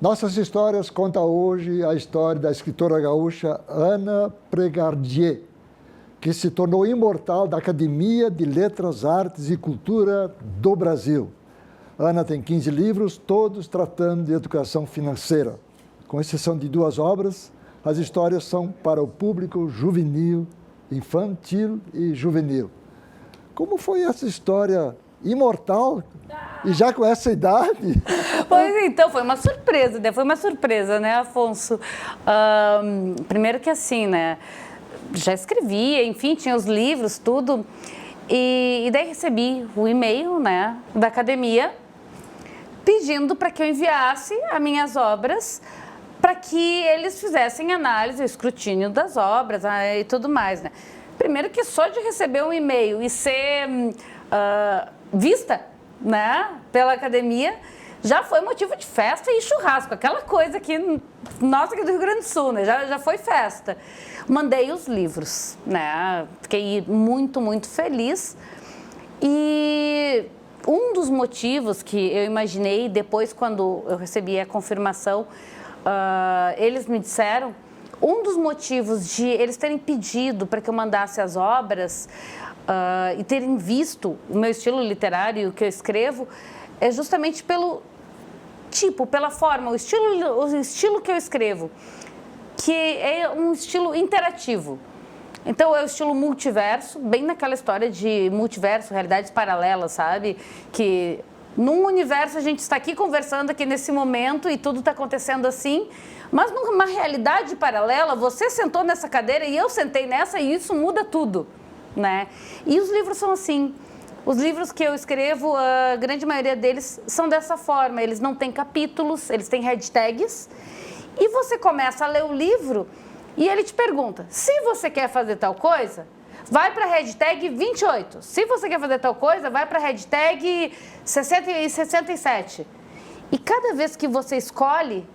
Nossas Histórias conta hoje a história da escritora gaúcha Ana Pregardier, que se tornou imortal da Academia de Letras, Artes e Cultura do Brasil. Ana tem 15 livros, todos tratando de educação financeira. Com exceção de 2 obras, as histórias são para o público juvenil, infantil e juvenil. Como foi essa história imortal e já com essa idade? Pois então, foi uma surpresa, né, Afonso? Primeiro que assim, né, já escrevia, enfim, tinha os livros, tudo, e daí recebi o e-mail, né, da academia, pedindo para que eu enviasse as minhas obras para que eles fizessem análise, o escrutínio das obras e tudo mais, né. Primeiro que só de receber um e-mail e ser vista, né, pela academia, já foi motivo de festa e churrasco, aquela coisa aqui, nossa, aqui do Rio Grande do Sul, né, já foi festa. Mandei os livros, né, fiquei muito, muito feliz. E um dos motivos que eu imaginei depois, quando eu recebi a confirmação, eles me disseram, um dos motivos de eles terem pedido para que eu mandasse as obras e terem visto o meu estilo literário, o que eu escrevo, é justamente pelo tipo, pela forma, o estilo que eu escrevo, que é um estilo interativo. Então, é o estilo multiverso, bem naquela história de multiverso, realidades paralelas, sabe? Que num universo a gente está aqui conversando aqui nesse momento e tudo está acontecendo assim, mas numa realidade paralela, você sentou nessa cadeira e eu sentei nessa e isso muda tudo, né? E os livros são assim. Os livros que eu escrevo, a grande maioria deles são dessa forma. Eles não têm capítulos, eles têm hashtags. E você começa a ler o livro e ele te pergunta, se você quer fazer tal coisa, vai para a hashtag 28. Se você quer fazer tal coisa, vai para a hashtag 67. E cada vez que você escolhe,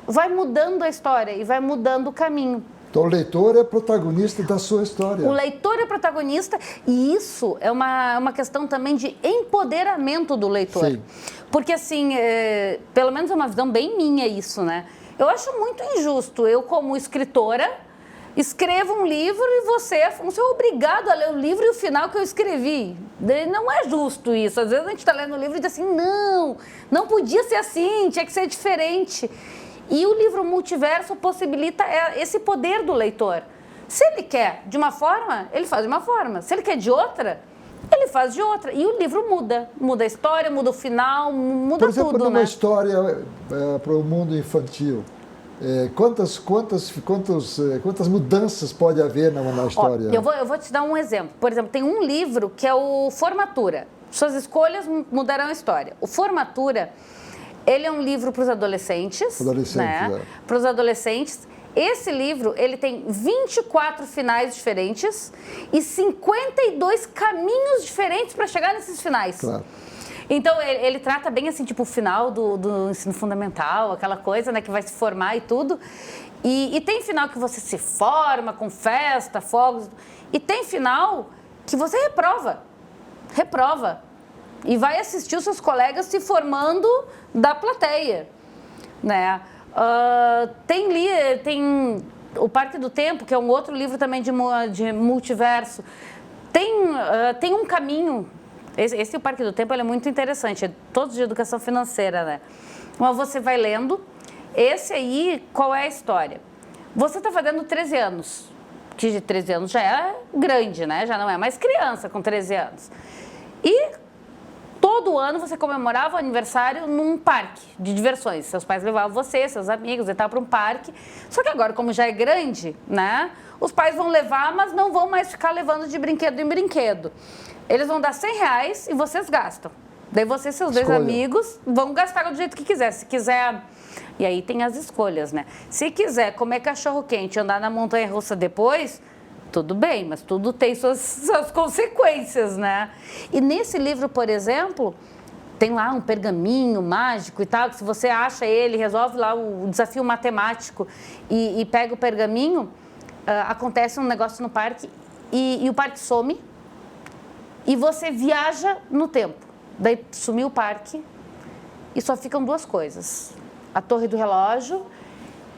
vai mudando a história e vai mudando o caminho. Então, o leitor é protagonista da sua história. O leitor é protagonista e isso é uma questão também de empoderamento do leitor. Sim. Porque, assim, pelo menos é uma visão bem minha isso, né? Eu acho muito injusto. Eu, como escritora, escrevo um livro e você é obrigado a ler o livro e o final que eu escrevi. Não é justo isso. Às vezes a gente está lendo o livro e diz assim, não podia ser assim, tinha que ser diferente. E o livro multiverso possibilita esse poder do leitor. Se ele quer de uma forma, ele faz de uma forma. Se ele quer de outra, ele faz de outra. E o livro muda. Muda a história, muda o final, muda Por exemplo, tudo, numa né? história para o mundo infantil, quantas mudanças pode haver na história? Eu vou te dar um exemplo. Por exemplo, tem um livro que é o Formatura. Suas escolhas mudarão a história. O Formatura, ele é um livro para os adolescentes. Né? Para os adolescentes. Esse livro, ele tem 24 finais diferentes e 52 caminhos diferentes para chegar nesses finais. Claro. Então, ele trata bem assim, tipo, o final do ensino fundamental, aquela coisa, né, que vai se formar e tudo. E tem final que você se forma com festa, fogos. E tem final que você reprova. E vai assistir os seus colegas se formando da plateia, né? Tem o Parque do Tempo, que é um outro livro também de multiverso. Tem um caminho. Esse O Parque do Tempo, ele é muito interessante, é todos de educação financeira, né? Mas você vai lendo. Esse aí, qual é a história? Você está fazendo 13 anos, que de 13 anos já é grande, né? Já não é mais criança com 13 anos. E todo ano você comemorava o aniversário num parque de diversões. Seus pais levavam você, seus amigos, e tal, para um parque. Só que agora, como já é grande, né? Os pais vão levar, mas não vão mais ficar levando de brinquedo em brinquedo. Eles vão dar R$100 e vocês gastam. Daí você e seus dois amigos vão gastar do jeito que quiser. Se quiser... E aí tem as escolhas, né? Se quiser comer cachorro-quente e andar na montanha-russa depois, tudo bem, mas tudo tem suas consequências, né? E nesse livro, por exemplo, tem lá um pergaminho mágico e tal, que se você acha ele, resolve lá o desafio matemático e pega o pergaminho, acontece um negócio no parque e o parque some e você viaja no tempo. Daí sumiu o parque e só ficam 2 coisas. a Torre do Relógio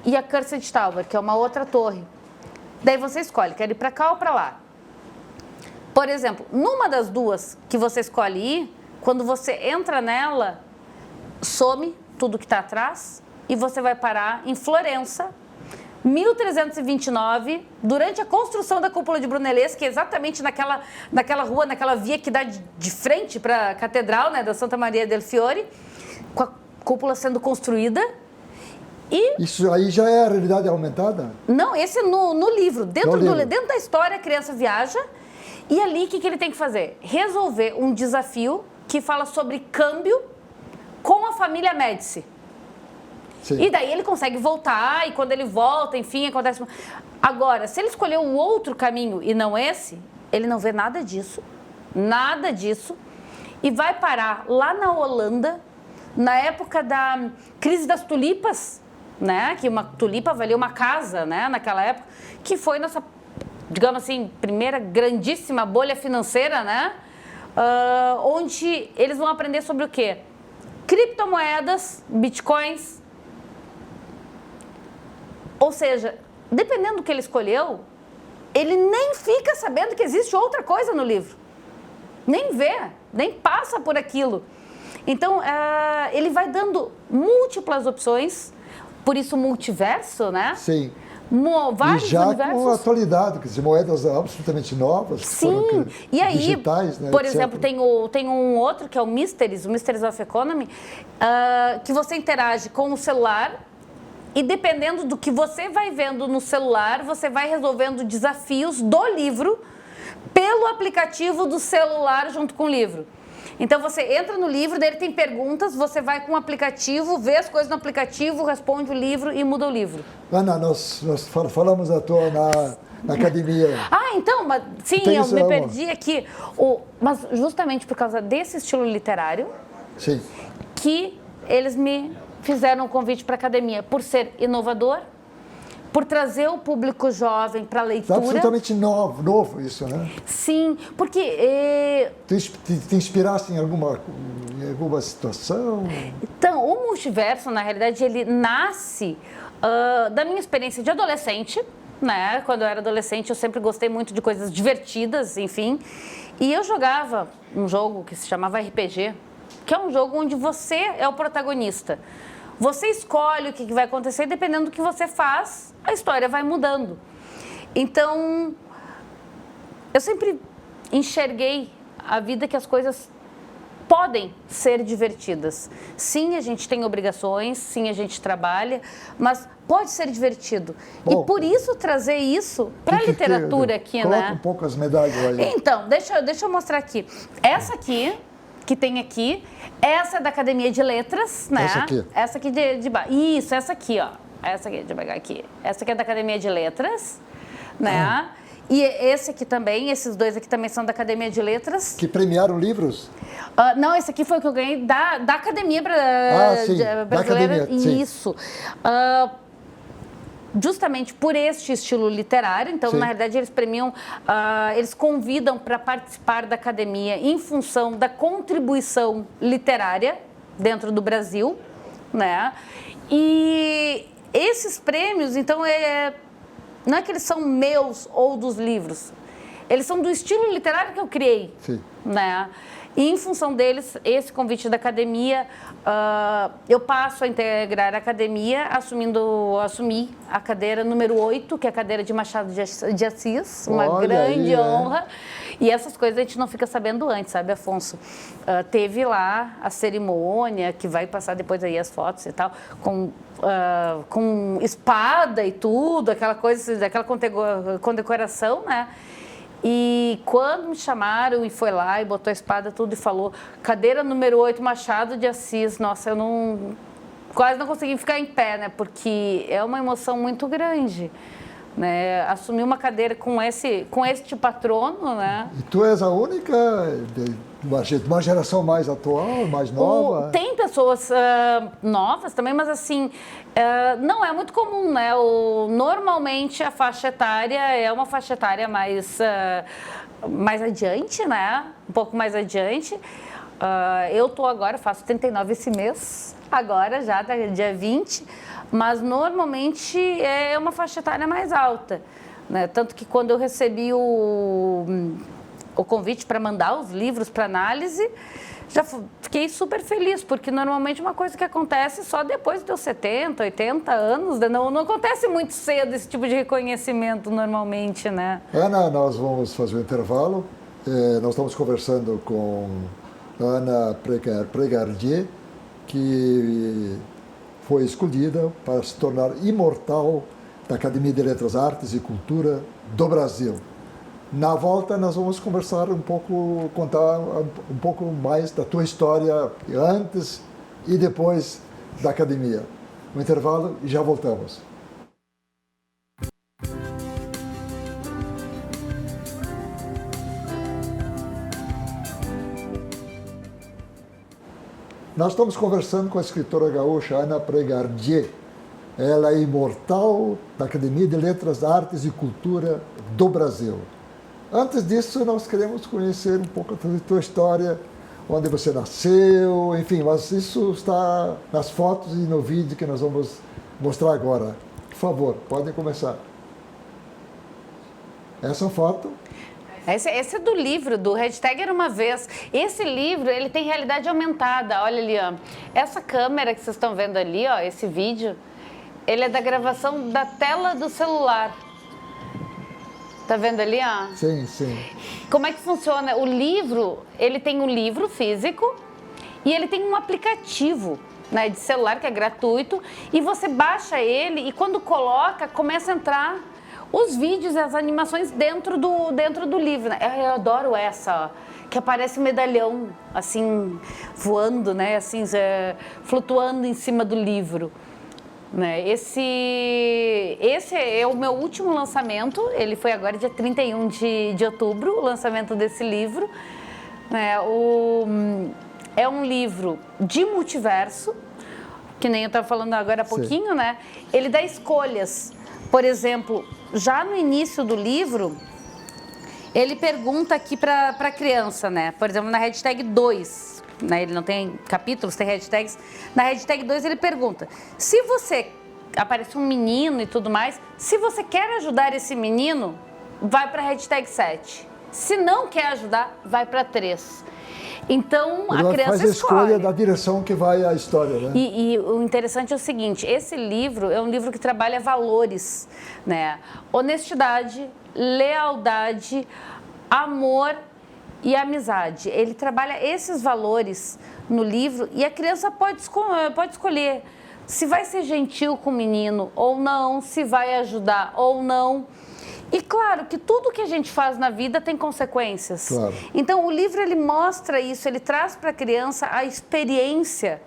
e a Cursed Tower, que é uma outra torre. Daí você escolhe, quer ir para cá ou para lá. Por exemplo, numa das duas que você escolhe ir, quando você entra nela, some tudo que está atrás e você vai parar em Florença, 1329, durante a construção da Cúpula de Brunelleschi, que é exatamente naquela rua, naquela via que dá de frente para a Catedral, né, da Santa Maria del Fiore, com a cúpula sendo construída. E isso aí já é a realidade aumentada? Não, esse é no livro. Dentro da história, a criança viaja e ali o que ele tem que fazer? Resolver um desafio que fala sobre câmbio com a família Médici. Sim. E daí ele consegue voltar, e quando ele volta, enfim, acontece... Agora, se ele escolher um outro caminho e não esse, ele não vê nada disso, e vai parar lá na Holanda, na época da crise das tulipas, né? Que uma tulipa valia uma casa, né? Naquela época, que foi nossa, digamos assim, primeira grandíssima bolha financeira, né? Onde eles vão aprender sobre o quê? Criptomoedas, bitcoins. Ou seja, dependendo do que ele escolheu, ele nem fica sabendo que existe outra coisa no livro. Nem vê, nem passa por aquilo. Então, ele vai dando múltiplas opções, por isso multiverso, né? Sim. Vários e já universos. com atualidade, quer dizer, moedas absolutamente novas. Sim, e aí, digitais, né, por etc. exemplo, tem um outro que é o Mysteries of Economy, que você interage com o celular e dependendo do que você vai vendo no celular, você vai resolvendo desafios do livro pelo aplicativo do celular junto com o livro. Então, você entra no livro, daí ele tem perguntas, você vai com o aplicativo, vê as coisas no aplicativo, responde o livro e muda o livro. Ana, nós falamos à toa na academia. Então, mas, sim, Tem eu isso, me amor? perdi aqui. Mas justamente por causa desse estilo literário, Sim. que eles me fizeram um convite para a academia, por ser inovador, por trazer o público jovem para a leitura. Absolutamente novo isso, né? Sim, porque... Te inspiraste em alguma situação? Então, o multiverso, na realidade, ele nasce da minha experiência de adolescente, né? Quando eu era adolescente, eu sempre gostei muito de coisas divertidas, enfim. E eu jogava um jogo que se chamava RPG, que é um jogo onde você é o protagonista. Você escolhe o que vai acontecer e dependendo do que você faz, a história vai mudando. Então, eu sempre enxerguei a vida que as coisas podem ser divertidas. Sim, a gente tem obrigações, sim, a gente trabalha, mas pode ser divertido. Bom, e por isso trazer isso para a literatura aqui, coloca né? um pouco as medalhas aí. Então, deixa eu mostrar aqui. Essa aqui, que tem aqui, essa é da Academia de Letras, né? Essa aqui? Essa aqui de baixo. Isso, essa aqui, ó. Essa aqui, deixa eu pegar aqui. Essa aqui é da Academia de Letras, né? E esse aqui também, esses dois aqui também são da Academia de Letras. Que premiaram livros? Não, esse aqui foi o que eu ganhei da Academia sim, Brasileira. da Academia, sim. Isso. Justamente por este estilo literário, então, Sim. na realidade, eles premiam, eles convidam para participar da academia em função da contribuição literária dentro do Brasil, né? E esses prêmios, então, não é que eles são meus ou dos livros, eles são do estilo literário que eu criei, Sim. né? E em função deles, esse convite da academia, eu passo a integrar a academia, assumi a cadeira número 8, que é a cadeira de Machado de Assis, uma Olha grande aí, honra. E essas coisas a gente não fica sabendo antes, sabe, Afonso? Teve lá a cerimônia, que vai passar depois aí as fotos e tal, com espada e tudo, aquela coisa, aquela condecoração, né? E quando me chamaram e foi lá e botou a espada tudo e falou cadeira número 8, Machado de Assis, nossa, eu quase não consegui ficar em pé, né? Porque é uma emoção muito grande, né? Assumir uma cadeira com este patrono, né? E tu és a única de uma geração mais atual, mais nova? Tem pessoas novas também, mas assim, não é muito comum, né? Normalmente a faixa etária é uma faixa etária mais adiante, né? Um pouco mais adiante. Eu estou agora, faço 39 esse mês, agora já, dia 20, mas normalmente é uma faixa etária mais alta, né? Tanto que quando eu recebi o convite para mandar os livros para análise, já fiquei super feliz, porque normalmente uma coisa que acontece só depois dos 70, 80 anos, não acontece muito cedo esse tipo de reconhecimento normalmente, né? Ana, nós vamos fazer um intervalo. Nós estamos conversando com Ana Pregardier, que foi escolhida para se tornar imortal da Academia de Letras, Artes e Cultura do Brasil. Na volta, nós vamos conversar um pouco, contar um pouco mais da tua história antes e depois da academia. Um intervalo e já voltamos. Nós estamos conversando com a escritora gaúcha Ana Pregardier. Ela é imortal da Academia de Letras, Artes e Cultura do Brasil. Antes disso, nós queremos conhecer um pouco da tua história, onde você nasceu, enfim, mas isso está nas fotos e no vídeo que nós vamos mostrar agora. Por favor, podem começar. Essa foto. Esse é do livro, do Hashtag Era Uma Vez. Esse livro, ele tem realidade aumentada. Olha ali, ó. Essa câmera que vocês estão vendo ali, ó, esse vídeo, ele é da gravação da tela do celular. Tá vendo ali, ó? Sim, sim. Como é que funciona? O livro, ele tem um livro físico e ele tem um aplicativo, né, de celular que é gratuito, e você baixa ele e quando coloca, começa a entrar os vídeos e as animações dentro do livro, né? Eu adoro essa, ó, que aparece um medalhão, assim, voando, né, assim, flutuando em cima do livro. Né? Esse é o meu último lançamento, ele foi agora dia 31 de outubro, o lançamento desse livro. Né? É um livro de multiverso, que nem eu estava falando agora há pouquinho, né? Ele dá escolhas. Por exemplo, já no início do livro, ele pergunta aqui para a criança, né? Por exemplo, na hashtag 2, né? Ele não tem capítulos, tem hashtags. Na hashtag 2 ele pergunta, se você, aparece um menino e tudo mais, se você quer ajudar esse menino, vai para a hashtag 7. Se não quer ajudar, vai para 3. Então, a criança faz a escolha da direção que vai a história, né? E o interessante é o seguinte, esse livro é um livro que trabalha valores, né? Honestidade, lealdade, amor e amizade. Ele trabalha esses valores no livro e a criança pode escolher se vai ser gentil com o menino ou não, se vai ajudar ou não. E claro que tudo que a gente faz na vida tem consequências. Claro. Então o livro ele mostra isso, ele traz para a criança a experiência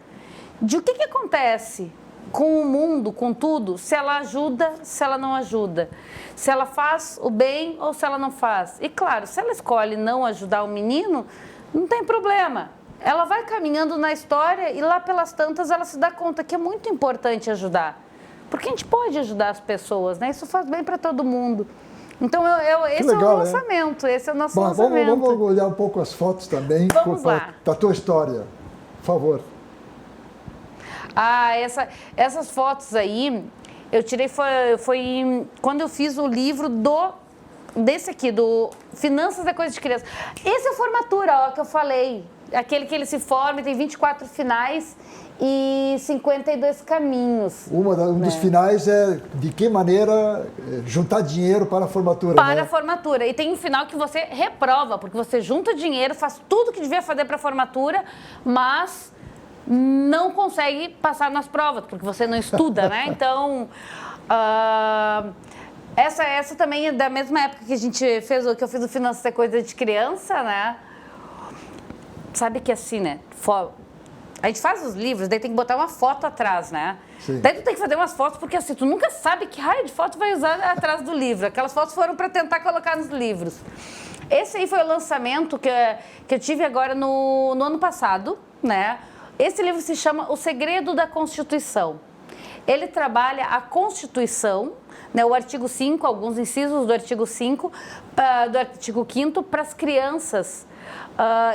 de o que acontece com o mundo, com tudo, se ela ajuda, se ela não ajuda, se ela faz o bem ou se ela não faz. E claro, se ela escolhe não ajudar o menino, não tem problema. Ela vai caminhando na história e lá pelas tantas ela se dá conta que é muito importante ajudar. Porque a gente pode ajudar as pessoas, né? Isso faz bem para todo mundo. Então, esse legal, é o lançamento, esse é o nosso lançamento. Vamos olhar um pouco as fotos também da tua história, por favor. Essas fotos aí, eu tirei, foi quando eu fiz o livro desse aqui, do Finanças é Coisa de Criança. Esse é a formatura, ó, que eu falei. Aquele que ele se forma e tem 24 finais e 52 caminhos. Um dos finais é de que maneira juntar dinheiro para a formatura. Para a formatura. E tem um final que você reprova, porque você junta dinheiro, faz tudo que devia fazer para a formatura, mas não consegue passar nas provas, porque você não estuda, né? Então, essa também é da mesma época que a gente fez, que eu fiz o Finanças é Coisa de Criança, né? Sabe que assim, né? A gente faz os livros, daí tem que botar uma foto atrás, né? Sim. Daí tu tem que fazer umas fotos, porque assim, tu nunca sabe que raio de foto vai usar atrás do livro. Aquelas fotos foram para tentar colocar nos livros. Esse aí foi o lançamento que eu tive agora no ano passado, né? Esse livro se chama O Segredo da Constituição. Ele trabalha a Constituição, né, o artigo 5, alguns incisos do artigo 5, do artigo 5º para as crianças.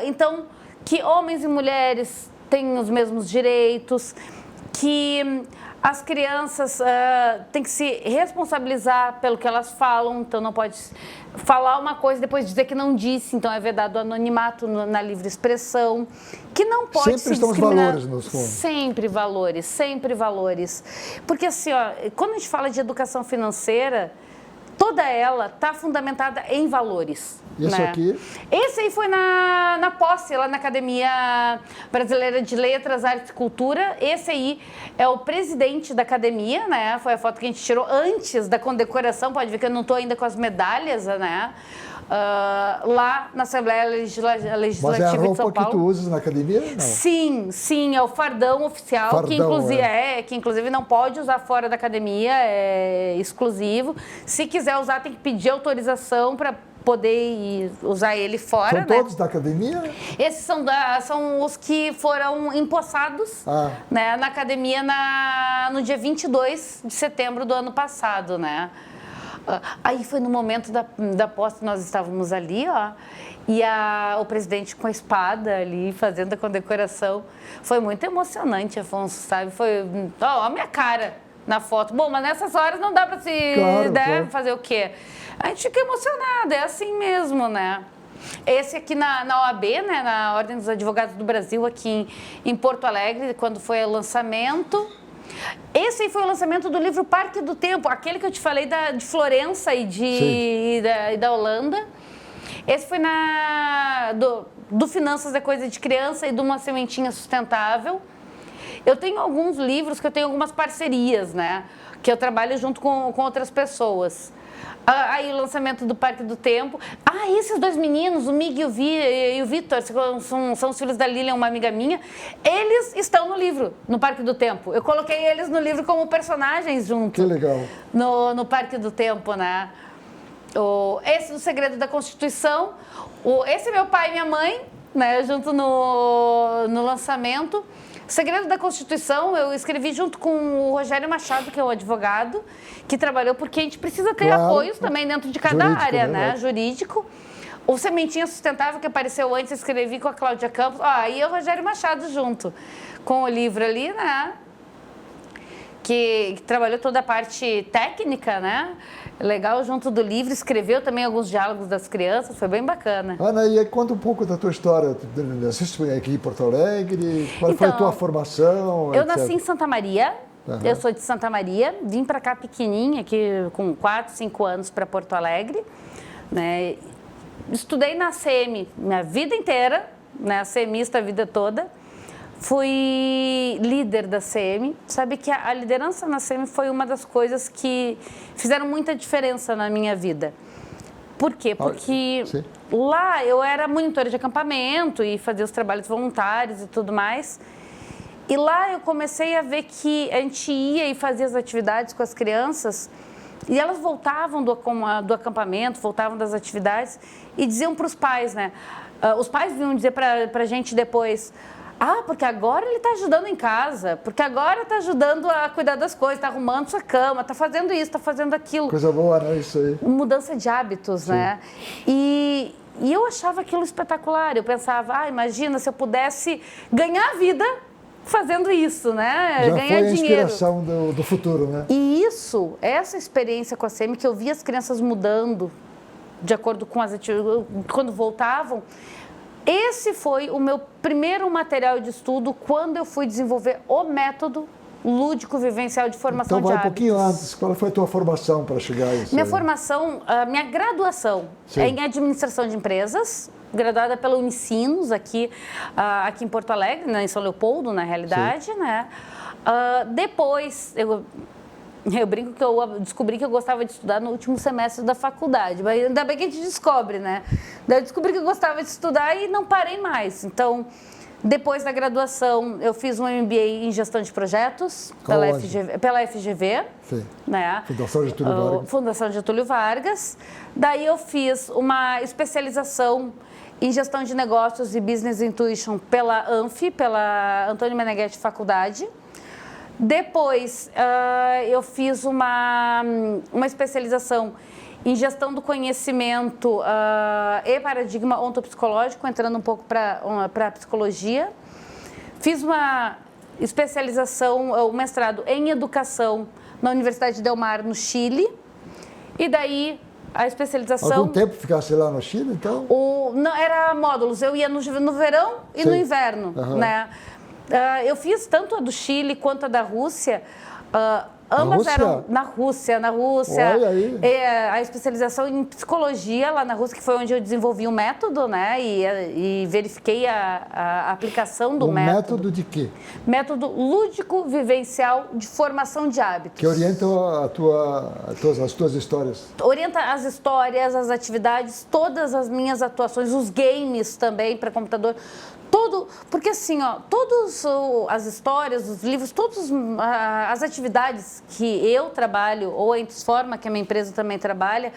Então, que homens e mulheres têm os mesmos direitos, que as crianças têm que se responsabilizar pelo que elas falam, então não pode falar uma coisa e depois dizer que não disse, então é vedado o anonimato na livre expressão, que não pode sempre se estão os discriminar. valores nos fundos. Sempre valores, sempre valores. Porque assim, quando a gente fala de educação financeira, toda ela está fundamentada em valores. Isso né? aqui? Esse aí foi na posse, lá na Academia Brasileira de Letras, Artes e Cultura. Esse aí é o presidente da academia, né? Foi a foto que a gente tirou antes da condecoração. Pode ver que eu não estou ainda com as medalhas, né? Lá na Assembleia Legislativa de São Paulo. Mas é a roupa que tu usas na academia? Não. Sim, é o fardão oficial, Fardão, que inclusive não pode usar fora da academia, é exclusivo. Se quiser usar, tem que pedir autorização para poder usar ele fora. São né? todos da academia? Esses são os que foram empossados né, na academia no dia 22 de setembro do ano passado, né? Aí foi no momento da posse, nós estávamos ali, e o presidente com a espada ali, fazendo a condecoração. Foi muito emocionante, Afonso, sabe? Foi, a minha cara na foto. Bom, mas nessas horas não dá para claro. Fazer o quê? A gente fica emocionado, é assim mesmo, né? Esse aqui na OAB, né, na Ordem dos Advogados do Brasil, aqui em Porto Alegre, quando foi o lançamento. Esse aí foi o lançamento do livro Parque do Tempo, aquele que eu te falei de Florença e da Holanda. Esse foi do Finanças é Coisa de Criança e de Uma Sementinha Sustentável. Eu tenho alguns livros que eu tenho algumas parcerias, né? Que eu trabalho junto com outras pessoas. Aí o lançamento do Parque do Tempo. Esses dois meninos, o Mig e o Vitor, são os filhos da Lilian, uma amiga minha. Eles estão no livro, no Parque do Tempo. Eu coloquei eles no livro como personagens junto. Que legal. No Parque do Tempo, né? Esse do Segredo da Constituição. Esse é meu pai e minha mãe, né? Junto no lançamento. Segredo da Constituição, eu escrevi junto com o Rogério Machado, que é um advogado, que trabalhou, porque a gente precisa ter apoios também dentro de cada área, né? Jurídico. O Sementinha Sustentável, que apareceu antes, eu escrevi com a Cláudia Campos. E o Rogério Machado junto com o livro ali, né? Que trabalhou toda a parte técnica, né? Legal, junto do livro, escreveu também alguns diálogos das crianças, foi bem bacana. Ana, e conta um pouco da tua história. Nasceste aqui em Porto Alegre? Qual foi a tua formação? Eu nasci em Santa Maria, eu sou de Santa Maria, vim para cá pequenininha, aqui com 4, 5 anos para Porto Alegre, né? Estudei na CM minha vida inteira, né? CMista a vida toda. Fui líder da CM. Sabe que a liderança na CM foi uma das coisas que fizeram muita diferença na minha vida. Por quê? Porque lá eu era monitora de acampamento e fazia os trabalhos voluntários e tudo mais. E lá eu comecei a ver que a gente ia e fazia as atividades com as crianças e elas voltavam do acampamento, voltavam das atividades e diziam para os pais, né? Os pais vinham dizer para a gente depois... porque agora ele está ajudando em casa, porque agora está ajudando a cuidar das coisas, está arrumando sua cama, está fazendo isso, está fazendo aquilo. Coisa boa, né? Isso aí. Mudança de hábitos, né? E eu achava aquilo espetacular. Eu pensava, imagina se eu pudesse ganhar vida fazendo isso, né? Já ganhar foi a dinheiro. inspiração do futuro, né? E essa experiência com a SEMI, que eu via as crianças mudando de acordo com as atividades, quando voltavam. Esse foi o meu primeiro material de estudo quando eu fui desenvolver o método lúdico vivencial de formação de hábitos. Então vai um pouquinho antes. Qual foi a tua formação para chegar a isso? Minha graduação é em administração de empresas, graduada pela Unicinos, aqui em Porto Alegre, né, em São Leopoldo, na realidade, né? Depois, eu brinco que eu descobri que eu gostava de estudar no último semestre da faculdade, mas ainda bem que a gente descobre, né? Daí eu descobri que eu gostava de estudar e não parei mais. Então, depois da graduação, eu fiz um MBA em gestão de projetos pela FGV. Sim. Né? Fundação Getúlio Vargas. Fundação Getúlio Vargas. Daí eu fiz uma especialização em gestão de negócios e business intuition pela ANF, pela Antônio Meneghetti Faculdade. Depois, eu fiz uma especialização em gestão do conhecimento e paradigma ontopsicológico, entrando um pouco para a psicologia. Fiz uma especialização, um mestrado em educação na Universidade Del Mar, no Chile. E daí a especialização... Algum tempo ficasse lá no Chile, então? Não, era módulos. Eu ia no verão e no inverno, né? Eu fiz tanto a do Chile quanto a da Rússia. Ambas eram na Rússia. Olha aí. A especialização em psicologia lá na Rússia, que foi onde eu desenvolvi o método, né? E verifiquei a aplicação do método. Método de quê? Método lúdico-vivencial de formação de hábitos. Que orienta as tuas histórias. Orienta as histórias, as atividades, todas as minhas atuações, os games também para computador. Tudo, porque assim, todas as histórias, os livros, todas as atividades que eu trabalho, ou a Intosforma, que a minha empresa também trabalha,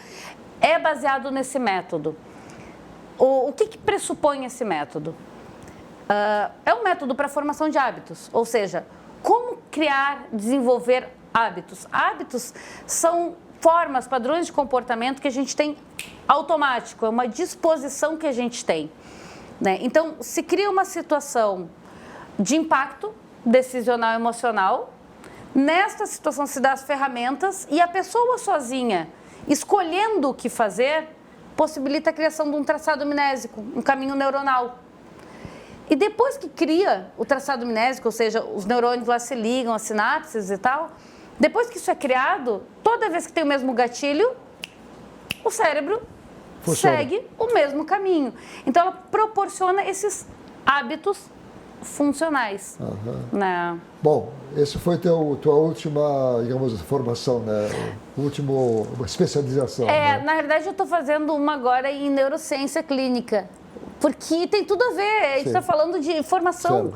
é baseado nesse método. O que pressupõe esse método? É um método para formação de hábitos, ou seja, como criar, desenvolver hábitos. Hábitos são formas, padrões de comportamento que a gente tem automático, é uma disposição que a gente tem. Né? Então, se cria uma situação de impacto decisional e emocional, nesta situação se dá as ferramentas e a pessoa sozinha, escolhendo o que fazer, possibilita a criação de um traçado mnésico, um caminho neuronal. E depois que cria o traçado mnésico, ou seja, os neurônios lá se ligam, as sinapses e tal, depois que isso é criado, toda vez que tem o mesmo gatilho, o cérebro segue o mesmo caminho. Então, ela proporciona esses hábitos funcionais. Né? Bom, esse foi tua última, digamos, formação, né? Última especialização. Né? Na verdade, eu estou fazendo uma agora em neurociência clínica, porque tem tudo a ver. A gente está falando de formação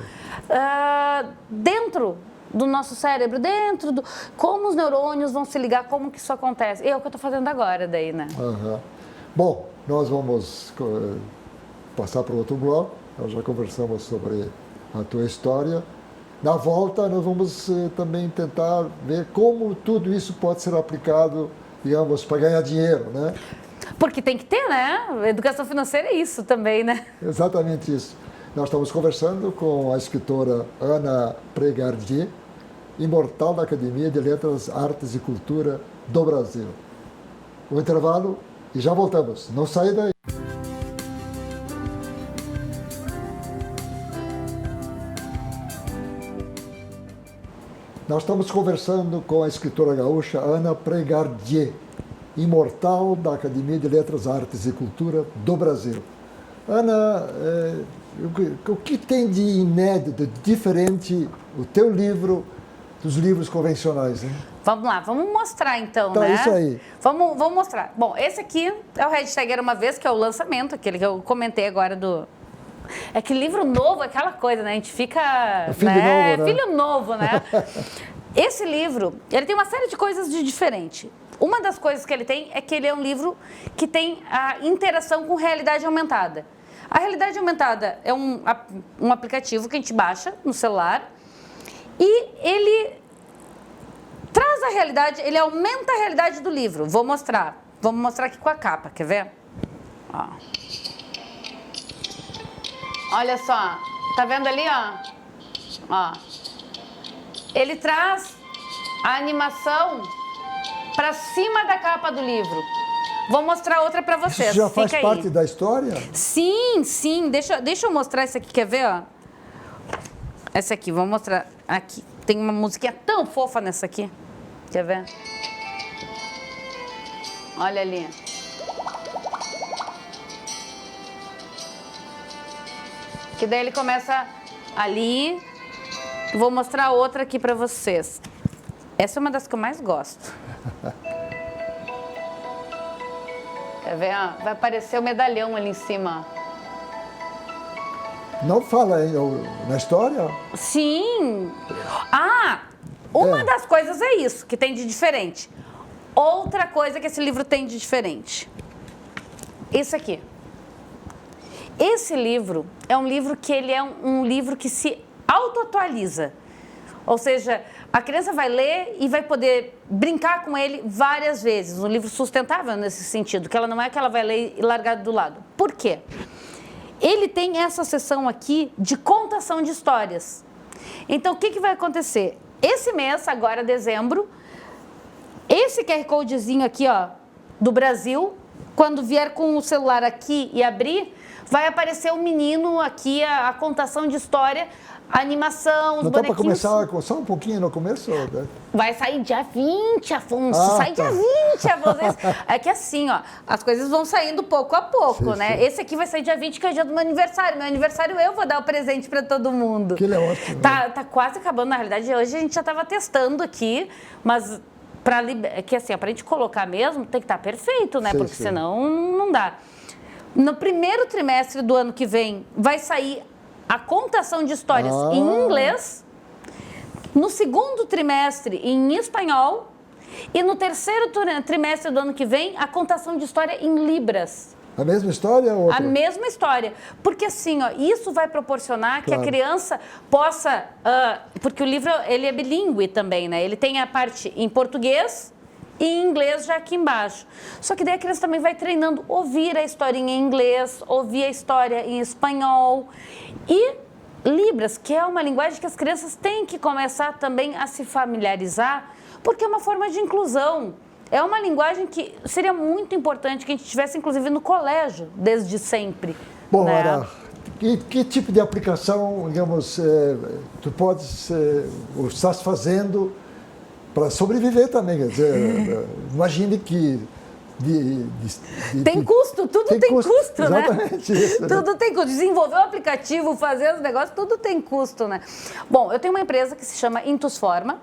dentro do nosso cérebro, dentro do... Como os neurônios vão se ligar, como que isso acontece. É o que eu estou fazendo agora daí, né? Bom, nós vamos passar para o outro bloco. Nós já conversamos sobre a tua história. Na volta, nós vamos também tentar ver como tudo isso pode ser aplicado, digamos, para ganhar dinheiro, né? Porque tem que ter, né? Educação financeira é isso também, né? Exatamente isso. Nós estamos conversando com a escritora Ana Pregardier, imortal da Academia de Letras, Artes e Cultura do Brasil. O intervalo e já voltamos. Não saia daí. Nós estamos conversando com a escritora gaúcha Ana Pregardier, imortal da Academia de Letras, Artes e Cultura do Brasil. Ana, o que tem de inédito, de diferente o teu livro dos livros convencionais, hein? Vamos lá, vamos mostrar então, tá, né? Isso aí. Vamos mostrar. Bom, esse aqui é o hashtag Era Uma Vez, que é o lançamento, aquele que eu comentei agora do... É que livro novo é aquela coisa, né? A gente fica... Filho novo, né? Filho novo, né? Esse livro, ele tem uma série de coisas de diferente. Uma das coisas que ele tem é que ele é um livro que tem a interação com realidade aumentada. A realidade aumentada é um aplicativo que a gente baixa no celular e ele traz a realidade, ele aumenta a realidade do livro. Vou mostrar. Vamos mostrar aqui com a capa, quer ver? Ó. Olha só, tá vendo ali, ó? Ele traz a animação para cima da capa do livro. Vou mostrar outra para vocês. Isso já faz parte da história? Sim, sim. Deixa eu mostrar essa aqui, quer ver, ó? Essa aqui, vou mostrar aqui. Tem uma musiquinha tão fofa nessa aqui. Quer ver? Olha ali. Que daí ele começa ali. Vou mostrar outra aqui para vocês. Essa é uma das que eu mais gosto. Quer ver? Vai aparecer o medalhão ali em cima. Não fala na história? Sim. Uma das coisas é isso, que tem de diferente. Outra coisa que esse livro tem de diferente. Isso aqui. Esse livro é um livro que ele é um livro que se autoatualiza. Ou seja, A criança vai ler e vai poder brincar com ele várias vezes. Um livro sustentável nesse sentido, que ela não é que ela vai ler e largar do lado. Por quê? Ele tem essa seção aqui de contação de histórias. Então, o que vai acontecer? Esse mês, agora dezembro, esse QR Codezinho aqui, ó, do Brasil, quando vier com o celular aqui e abrir, vai aparecer um menino aqui, a contação de história, a animação, os bonequinhos. Não dá para começar só um pouquinho no começo? Né? Vai sair dia 20, Afonso. Sai dia 20, Afonso. É que assim, ó, as coisas vão saindo pouco a pouco, né? Sim. Esse aqui vai sair dia 20, que é o dia do meu aniversário. Meu aniversário eu vou dar o presente para todo mundo. Que é ótimo. Tá quase acabando, na realidade. Hoje a gente já estava testando aqui, mas que assim, para a gente colocar mesmo, tem que estar perfeito, né? Porque senão não dá. No primeiro trimestre do ano que vem, vai sair a contação de histórias em inglês, no segundo trimestre em espanhol e no terceiro trimestre do ano que vem a contação de história em libras. A mesma história ou outra? A mesma história. Porque assim, ó, isso vai proporcionar que a criança possa... porque o livro ele é bilíngue também, né? Ele tem a parte em português e em inglês já aqui embaixo. Só que daí a criança também vai treinando ouvir a historinha em inglês, ouvir a história em espanhol. E Libras, que é uma linguagem que as crianças têm que começar também a se familiarizar, porque é uma forma de inclusão. É uma linguagem que seria muito importante que a gente tivesse, inclusive, no colégio, desde sempre. Bom, né? Ara, que tipo de aplicação, digamos, tu podes, ou estás fazendo para sobreviver também? Quer dizer, imagine que... Tem custo, tudo tem custo, né? Exatamente isso, tudo tem custo. Desenvolver o aplicativo, fazer os negócios, tudo tem custo, né? Bom, eu tenho uma empresa que se chama Intusforma,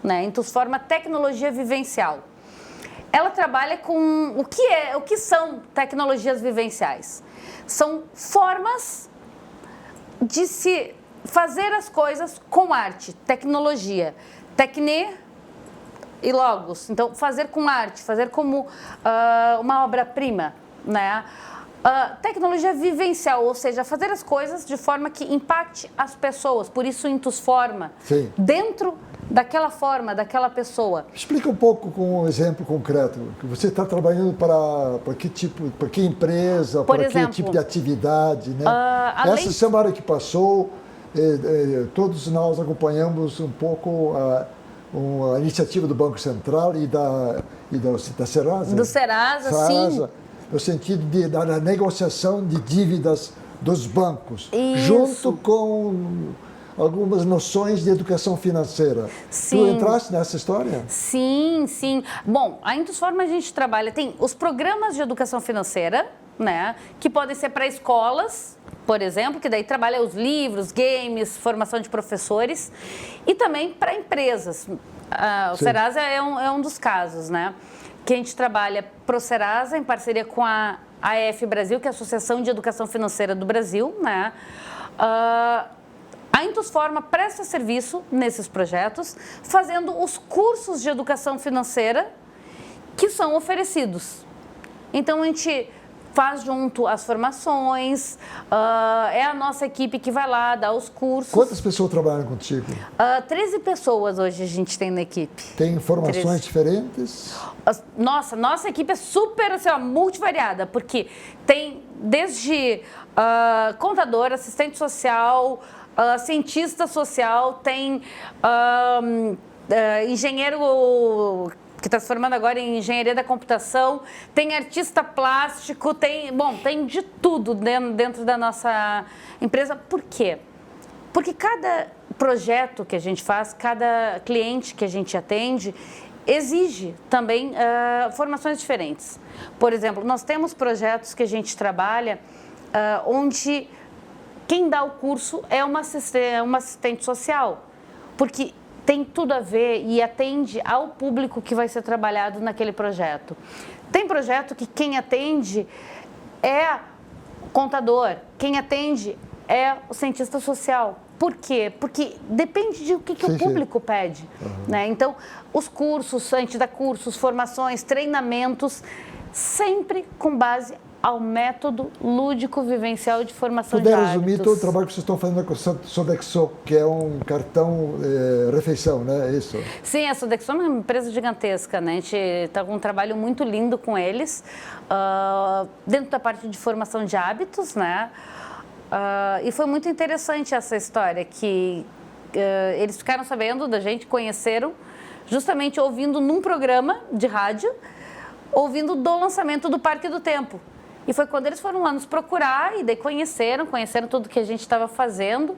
né? Intusforma Tecnologia Vivencial. Ela trabalha com o que são tecnologias vivenciais? São formas de se fazer as coisas com arte, tecnologia, e logos. Então, fazer com arte, fazer como uma obra-prima, né? Tecnologia vivencial, ou seja, fazer as coisas de forma que impacte as pessoas, por isso Intusforma, dentro daquela forma, daquela pessoa. Explica um pouco com um exemplo concreto. Você está trabalhando para que tipo, para que empresa, para que tipo de atividade, né? Essa semana que passou, todos nós acompanhamos um pouco a iniciativa do Banco Central e da Serasa. Do Serasa, sim. No sentido da negociação de dívidas dos bancos, Isso. junto com algumas noções de educação financeira. Sim. Tu entraste nessa história? Sim, sim. Bom, a Intusforma a gente trabalha, tem os programas de educação financeira, né, que podem ser para escolas, por exemplo, que daí trabalha os livros, games, formação de professores, e também para empresas. O Serasa é um dos casos, né? Que a gente trabalha pro Serasa em parceria com a AF Brasil, que é a Associação de Educação Financeira do Brasil, né? A Intusforma presta serviço nesses projetos, fazendo os cursos de educação financeira que são oferecidos. Então, a gente faz junto as formações, é a nossa equipe que vai lá dar os cursos. Quantas pessoas trabalham contigo? 13 pessoas hoje a gente tem na equipe. Tem formações diferentes? Nossa equipe é super assim, multivariada, porque tem desde contador, assistente social, cientista social, tem engenheiro que está se formando agora em engenharia da computação, tem artista plástico, tem de tudo dentro da nossa empresa. Por quê? Porque cada projeto que a gente faz, cada cliente que a gente atende, exige também formações diferentes. Por exemplo, nós temos projetos que a gente trabalha onde quem dá o curso é uma assistente social, porque tem tudo a ver e atende ao público que vai ser trabalhado naquele projeto. Tem projeto que quem atende é o contador, quem atende é o cientista social. Por quê? Porque depende de o que o público pede. Né? Então, os cursos, a gente dá cursos, formações, treinamentos, sempre com base ao método lúdico vivencial de formação de Puder hábitos. resumir todo o trabalho que vocês estão fazendo com a Sodexo, que é um cartão refeição, né? É isso. Sim, a Sodexo é uma empresa gigantesca, né? A gente está com um trabalho muito lindo com eles, dentro da parte de formação de hábitos, né? E foi muito interessante essa história, que eles ficaram sabendo da gente, conheceram, justamente ouvindo num programa de rádio, ouvindo do lançamento do Parque do Tempo. E foi quando eles foram lá nos procurar e daí conheceram tudo que a gente estava fazendo.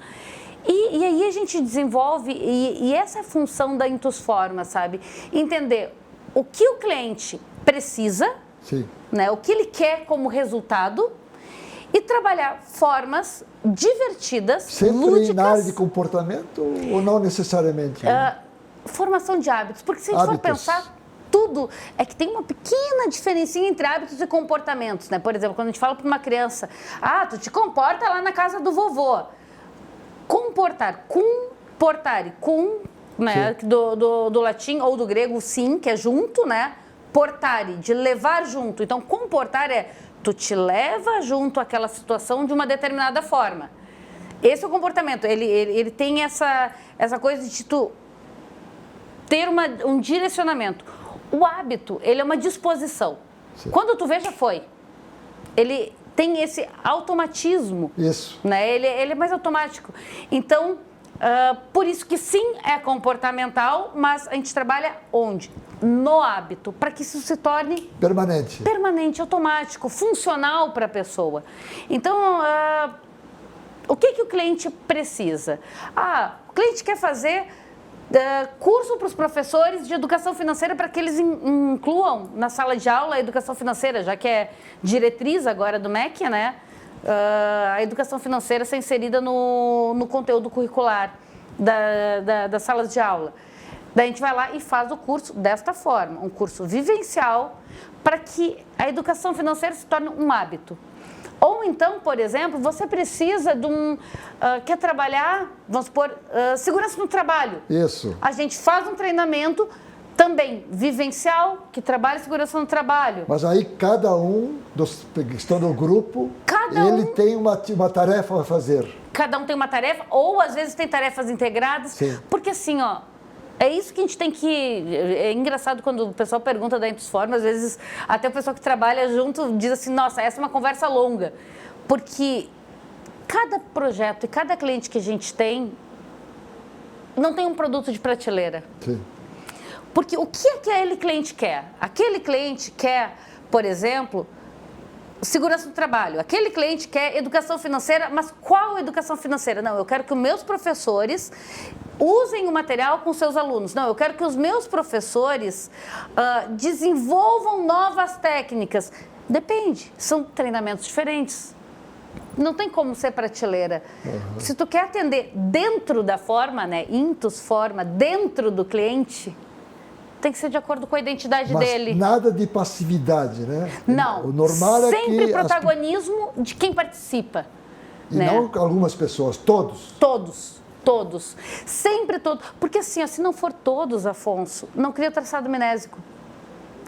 E aí a gente desenvolve, e essa é a função da Intusforma, sabe? Entender o que o cliente precisa, Sim. né? O que ele quer como resultado, e trabalhar formas divertidas, Sempre lúdicas. na área de comportamento ou não necessariamente? Formação de hábitos, porque se a gente for Hábitos. pensar, tudo é que tem uma pequena diferencinha entre hábitos e comportamentos, né? Por exemplo, quando a gente fala para uma criança, tu te comporta lá na casa do vovô. Comportar, e né? Do latim ou do grego, sim, que é junto, né? Portare, de levar junto. Então, comportar é tu te leva junto àquela situação de uma determinada forma. Esse é o comportamento. Ele tem essa coisa de tu ter um direcionamento. O hábito, ele é uma disposição. Sim. Quando tu vê, já foi. Ele tem esse automatismo. Isso. Né? Ele é mais automático. Então, por isso que sim, é comportamental, mas a gente trabalha onde? No hábito, para que isso se torne permanente, automático, funcional para a pessoa. Então, o que o cliente precisa? O cliente quer fazer curso para os professores de educação financeira para que eles incluam na sala de aula a educação financeira, já que é diretriz agora do MEC, né? A educação financeira ser inserida no conteúdo curricular das salas de aula. Daí a gente vai lá e faz o curso desta forma, um curso vivencial, para que a educação financeira se torne um hábito. Ou então, por exemplo, você precisa de quer trabalhar, vamos supor, segurança no trabalho. Isso. A gente faz um treinamento também vivencial, que trabalha segurança no trabalho. Mas aí cada um dos que estão no grupo, tem uma tarefa a fazer. Cada um tem uma tarefa, ou às vezes tem tarefas integradas. Sim. Porque assim, é isso que a gente tem que... É engraçado quando o pessoal pergunta da Intusforma, às vezes até o pessoal que trabalha junto diz assim, nossa, essa é uma conversa longa. Porque cada projeto e cada cliente que a gente tem não tem um produto de prateleira. Sim. Porque o que aquele cliente quer? Aquele cliente quer, por exemplo, segurança do trabalho. Aquele cliente quer educação financeira, mas qual educação financeira? Não, eu quero que os meus professores usem o material com seus alunos. Não, eu quero que os meus professores desenvolvam novas técnicas. Depende, são treinamentos diferentes. Não tem como ser prateleira. Uhum. Se tu quer atender dentro da forma, né, Intusforma, dentro do cliente, tem que ser de acordo com a identidade dele. Nada de passividade, né? Não. O normal é que sempre protagonismo de quem participa. E né? não algumas pessoas, todos. Todos. Sempre todos. Porque assim, se não for todos, Afonso, não cria traçado amnésico.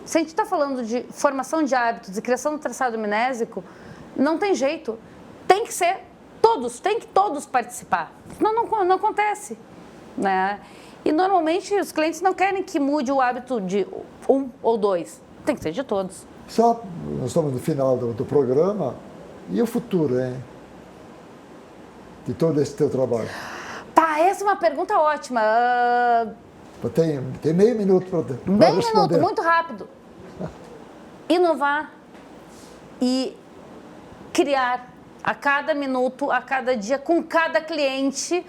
Se a gente está falando de formação de hábitos e criação do traçado amnésico, não tem jeito. Tem que ser todos, tem que todos participar. Senão não acontece. Né? E normalmente os clientes não querem que mude o hábito de um ou dois. Tem que ser de todos. Nós estamos no final do programa. E o futuro, hein? De todo esse teu trabalho? Essa é uma pergunta ótima. Tem meio minuto para responder. Meio minuto, muito rápido. Inovar e criar a cada minuto, a cada dia, com cada cliente,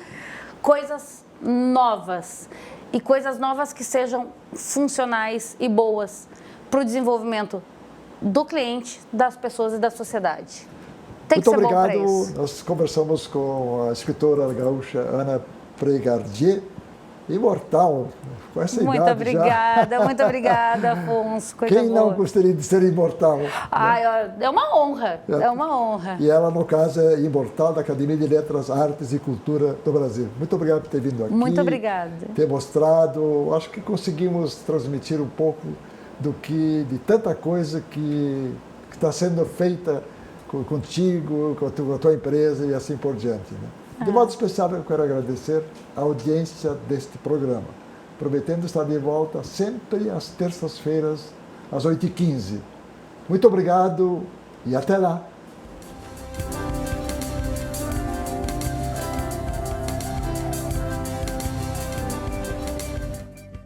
coisas novas. E coisas novas que sejam funcionais e boas para o desenvolvimento do cliente, das pessoas e da sociedade. Tem que ser bom para isso. Muito obrigado. Nós conversamos com a escritora gaúcha Ana Pregardier, imortal, com essa idade já. Muito obrigada, Afonso. Quem não gostaria de ser imortal? Né? É uma honra, é uma honra. E ela, no caso, é imortal da Academia de Letras, Artes e Cultura do Brasil. Muito obrigado por ter vindo aqui. Muito obrigada. Ter mostrado, acho que conseguimos transmitir um pouco de tanta coisa que que está sendo feita contigo, com a tua empresa e assim por diante. Né? De modo especial, eu quero agradecer a audiência deste programa, prometendo estar de volta sempre às terças-feiras, às 8h15. Muito obrigado e até lá!